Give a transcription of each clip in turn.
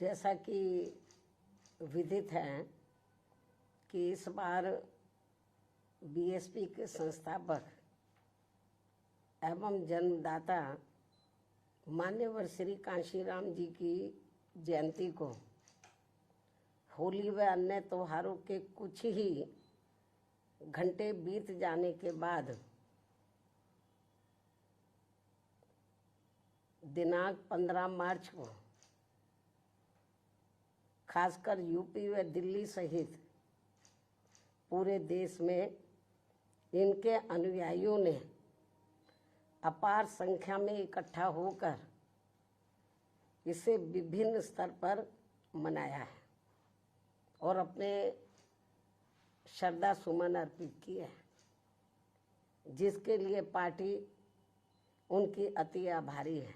जैसा कि विदित है कि इस बार बीएसपी के संस्थापक एवं जन्मदाता मान्यवर श्री कांशीराम जी की जयंती को होली व अन्य त्योहारों के कुछ ही घंटे बीत जाने के बाद दिनांक 15 मार्च को खासकर यूपी व दिल्ली सहित पूरे देश में इनके अनुयायियों ने अपार संख्या में इकट्ठा होकर इसे विभिन्न स्तर पर मनाया है और अपने श्रद्धा सुमन अर्पित किए हैं, जिसके लिए पार्टी उनकी अति आभारी है।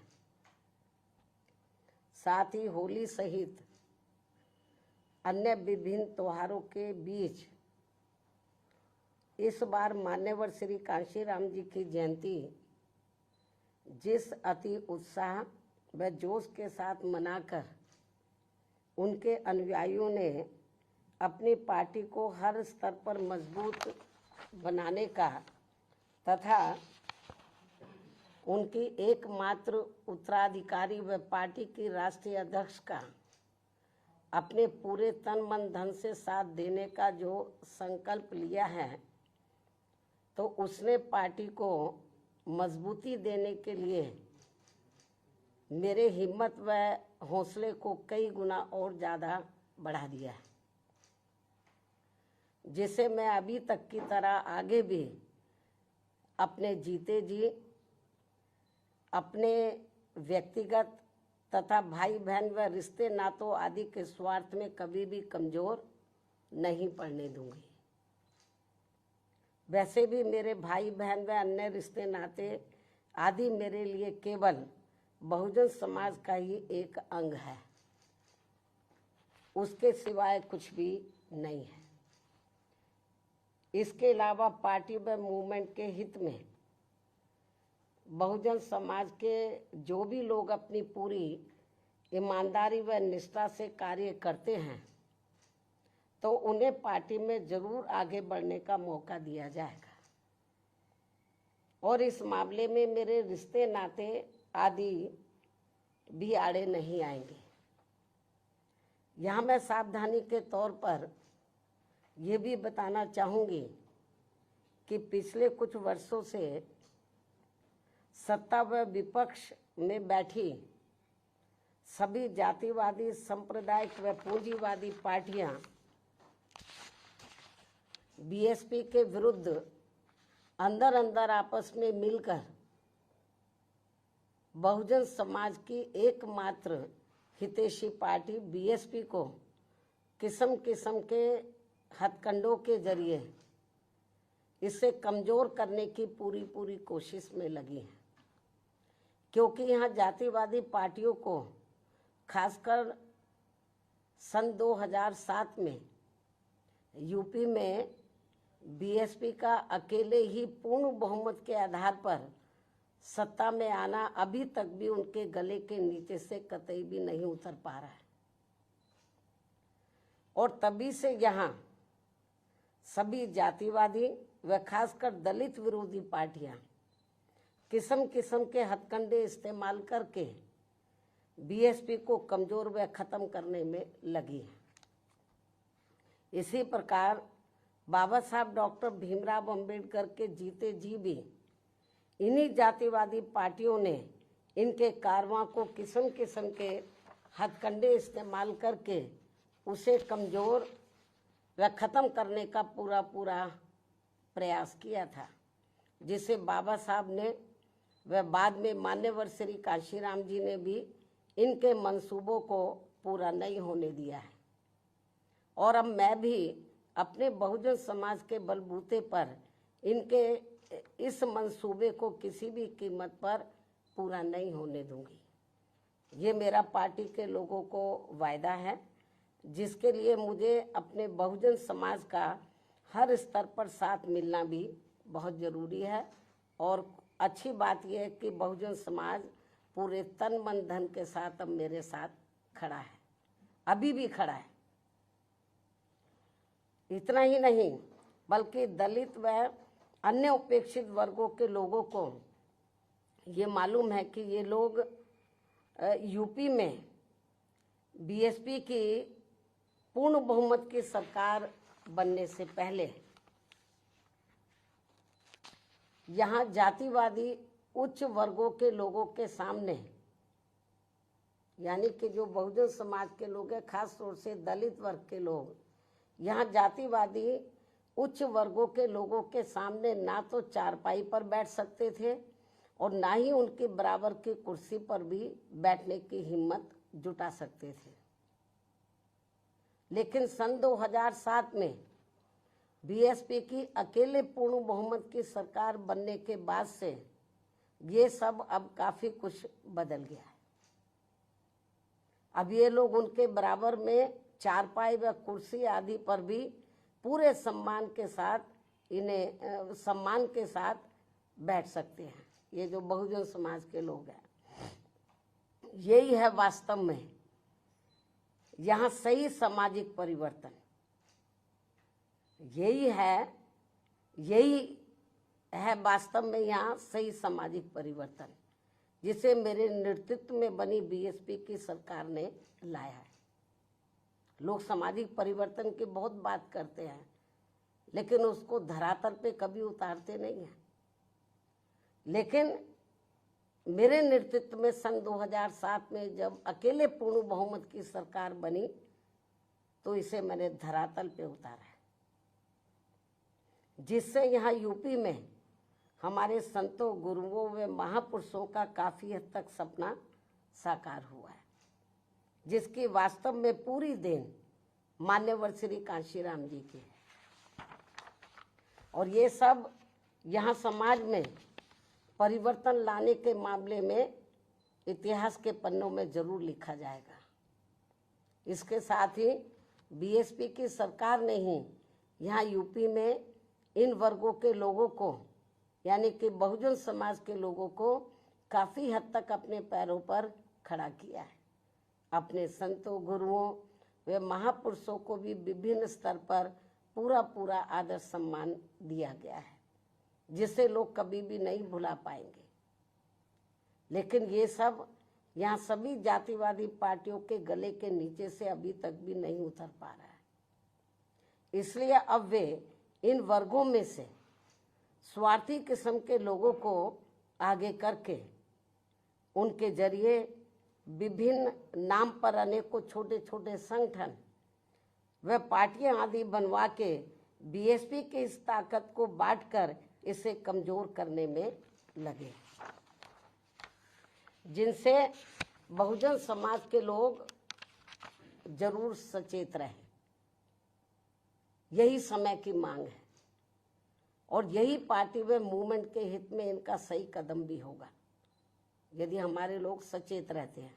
साथ ही होली सहित अन्य विभिन्न त्योहारों के बीच इस बार मान्यवर श्री कांशीराम जी की जयंती जिस अति उत्साह व जोश के साथ मनाकर उनके अनुयायियों ने अपनी पार्टी को हर स्तर पर मजबूत बनाने का तथा उनकी एकमात्र उत्तराधिकारी व पार्टी की राष्ट्रीय अध्यक्ष का अपने पूरे तन मन धन से साथ देने का जो संकल्प लिया है, तो उसने पार्टी को मजबूती देने के लिए मेरे हिम्मत व हौसले को कई गुना और ज़्यादा बढ़ा दिया है, जिसे मैं अभी तक की तरह आगे भी अपने जीते जी अपने व्यक्तिगत तथा भाई बहन व रिश्ते नातों आदि के स्वार्थ में कभी भी कमज़ोर नहीं पड़ने दूंगी। वैसे भी मेरे भाई बहन व अन्य रिश्ते नाते आदि मेरे लिए केवल बहुजन समाज का ही एक अंग है, उसके सिवाय कुछ भी नहीं है। इसके अलावा पार्टी व मूवमेंट के हित में बहुजन समाज के जो भी लोग अपनी पूरी ईमानदारी व निष्ठा से कार्य करते हैं, तो उन्हें पार्टी में जरूर आगे बढ़ने का मौका दिया जाएगा और इस मामले में मेरे रिश्ते नाते आदि भी आड़े नहीं आएंगे। यहाँ मैं सावधानी के तौर पर ये भी बताना चाहूँगी कि पिछले कुछ वर्षों से सत्ता व विपक्ष में बैठी सभी जातिवादी सांप्रदायिक व पूंजीवादी पार्टियां बीएसपी के विरुद्ध अंदर अंदर आपस में मिलकर बहुजन समाज की एकमात्र हितैषी पार्टी बीएसपी को किस्म किस्म के हथकंडों के जरिए इसे कमज़ोर करने की पूरी कोशिश में लगी है, क्योंकि यहाँ जातिवादी पार्टियों को खासकर सन 2007 में यूपी में बीएसपी का अकेले ही पूर्ण बहुमत के आधार पर सत्ता में आना अभी तक भी उनके गले के नीचे से कतई भी नहीं उतर पा रहा है और तभी से यहाँ सभी जातिवादी व खासकर दलित विरोधी पार्टियां किस्म किस्म के हथकंडे इस्तेमाल करके बीएसपी को कमज़ोर व ख़त्म करने में लगी है। इसी प्रकार बाबा साहब डॉक्टर भीमराव अंबेडकर के जीते जी भी इन्हीं जातिवादी पार्टियों ने इनके कारवां को किस्म किस्म के हथकंडे इस्तेमाल करके उसे कमज़ोर व ख़त्म करने का पूरा प्रयास किया था, जिसे बाबा साहब ने व बाद में मान्यवर श्री कांशीराम जी ने भी इनके मंसूबों को पूरा नहीं होने दिया है। और अब मैं भी अपने बहुजन समाज के बलबूते पर इनके इस मंसूबे को किसी भी कीमत पर पूरा नहीं होने दूंगी। ये मेरा पार्टी के लोगों को वायदा है, जिसके लिए मुझे अपने बहुजन समाज का हर स्तर पर साथ मिलना भी बहुत ज़रूरी है। और अच्छी बात यह है कि बहुजन समाज पूरे तन मन धन के साथ अब मेरे साथ खड़ा है। अभी भी खड़ा है। इतना ही नहीं बल्कि दलित व अन्य उपेक्षित वर्गों के लोगों को ये मालूम है कि ये लोग यूपी में बीएसपी की पूर्ण बहुमत की सरकार बनने से पहले यहाँ जातिवादी उच्च वर्गों के लोगों के सामने, यानी कि जो बहुजन समाज के लोग हैं, खास तौर से दलित वर्ग के लोग, यहाँ जातिवादी उच्च वर्गों के लोगों के सामने ना तो चारपाई पर बैठ सकते थे और ना ही उनके बराबर की कुर्सी पर भी बैठने की हिम्मत जुटा सकते थे। लेकिन सन 2007 में बीएसपी की अकेले पूर्ण बहुमत की सरकार बनने के बाद से ये सब अब काफी कुछ बदल गया है। अब ये लोग उनके बराबर में चारपाई व कुर्सी आदि पर भी पूरे सम्मान के साथ इन्हें सम्मान के साथ बैठ सकते हैं। ये जो बहुजन समाज के लोग हैं, यही है वास्तव में यहाँ सही सामाजिक परिवर्तन। यही है वास्तव में यहाँ सही सामाजिक परिवर्तन, जिसे मेरे नेतृत्व में बनी बीएसपी की सरकार ने लाया है। लोग सामाजिक परिवर्तन की बहुत बात करते हैं, लेकिन उसको धरातल पे कभी उतारते नहीं हैं। लेकिन मेरे नेतृत्व में सन 2007 में जब अकेले पूर्ण बहुमत की सरकार बनी तो इसे मैंने धरातल पे उतारा है, जिससे यहाँ यूपी में हमारे संतों, गुरुओं व महापुरुषों का काफी हद तक सपना साकार हुआ है, जिसकी वास्तव में पूरी देन मान्यवर श्री कांशीराम जी की है। और ये सब यहाँ समाज में परिवर्तन लाने के मामले में इतिहास के पन्नों में जरूर लिखा जाएगा। इसके साथ ही बीएसपी की सरकार ने ही यहाँ यूपी में इन वर्गों के लोगों को, यानी कि बहुजन समाज के लोगों को काफ़ी हद तक अपने पैरों पर खड़ा किया है। अपने संतों, गुरुओं व महापुरुषों को भी विभिन्न स्तर पर पूरा आदर सम्मान दिया गया है, जिसे लोग कभी भी नहीं भुला पाएंगे। लेकिन ये सब यहाँ सभी जातिवादी पार्टियों के गले के नीचे से अभी तक भी नहीं उतर पा रहा है। इसलिए अब वे इन वर्गों में से स्वार्थी किस्म के लोगों को आगे करके उनके जरिए विभिन्न नाम पर अनेकों छोटे छोटे संगठन व पार्टियां आदि बनवा के बीएसपी की इस ताकत को बांटकर इसे कमजोर करने में लगे, जिनसे बहुजन समाज के लोग जरूर सचेत रहे। यही समय की मांग है और यही पार्टी व मूवमेंट के हित में इनका सही कदम भी होगा, यदि हमारे लोग सचेत रहते हैं।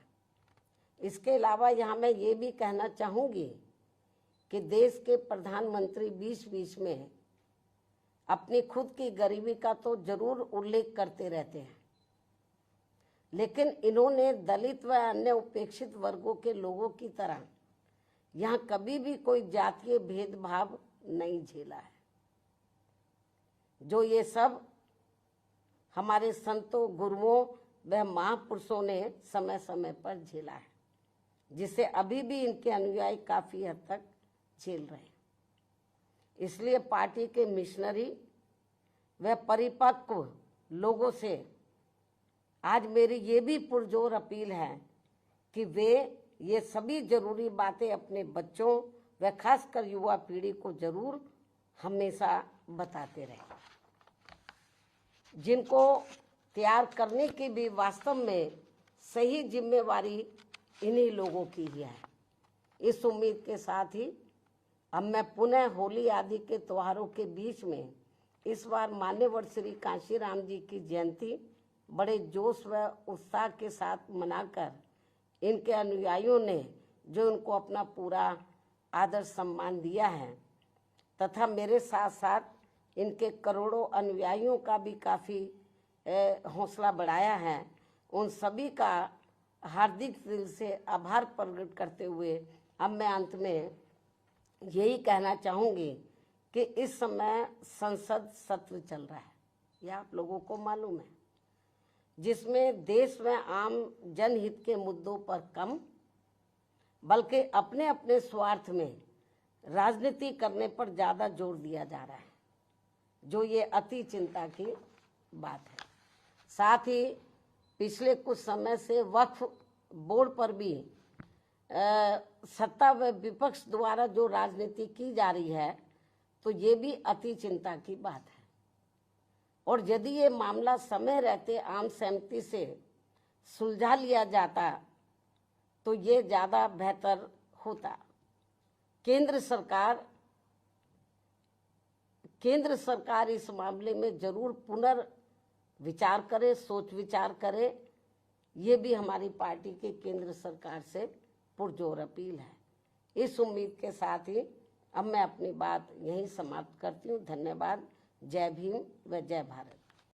इसके अलावा यहाँ मैं ये भी कहना चाहूँगी कि देश के प्रधानमंत्री बीच में अपनी खुद की गरीबी का तो जरूर उल्लेख करते रहते हैं, लेकिन इन्होंने दलित व अन्य उपेक्षित वर्गों के लोगों की तरह यहाँ कभी भी कोई जातीय भेदभाव नहीं झेला है, जो ये सब हमारे संतों, गुरुओं व महापुरुषों ने समय समय पर झेला है, जिसे अभी भी इनके अनुयायी काफी हद तक झेल रहे हैं। इसलिए पार्टी के मिशनरी व परिपक्व लोगों से आज मेरी ये भी पुरजोर अपील है कि वे ये सभी जरूरी बातें अपने बच्चों व खासकर युवा पीढ़ी को जरूर हमेशा बताते रहें, जिनको तैयार करने की भी वास्तव में सही जिम्मेवारी इन्हीं लोगों की ही है। इस उम्मीद के साथ ही अब मैं पुनः होली आदि के त्योहारों के बीच में इस बार मान्यवर श्री कांशीराम जी की जयंती बड़े जोश व उत्साह के साथ मनाकर इनके अनुयायियों ने जो उनको अपना पूरा आदर सम्मान दिया है तथा मेरे साथ साथ इनके करोड़ों अनुयायियों का भी काफ़ी हौसला बढ़ाया है, उन सभी का हार्दिक दिल से आभार प्रकट करते हुए अब मैं अंत में यही कहना चाहूँगी कि इस समय संसद सत्र चल रहा है, यह आप लोगों को मालूम है, जिसमें देश में आम जनहित के मुद्दों पर कम बल्कि अपने अपने स्वार्थ में राजनीति करने पर ज़्यादा जोर दिया जा रहा है, जो ये अति चिंता की बात है। साथ ही पिछले कुछ समय से वक्फ बोर्ड पर भी सत्ता व विपक्ष द्वारा जो राजनीति की जा रही है, तो ये भी अति चिंता की बात है। और यदि ये मामला समय रहते आम सहमति से सुलझा लिया जाता तो ये ज़्यादा बेहतर होता। केंद्र सरकार इस मामले में जरूर पुनर्विचार करे, सोच विचार करे, ये भी हमारी पार्टी की केंद्र सरकार से पुरजोर अपील है। इस उम्मीद के साथ ही अब मैं अपनी बात यहीं समाप्त करती हूँ। धन्यवाद। जय भीम व जय भारत।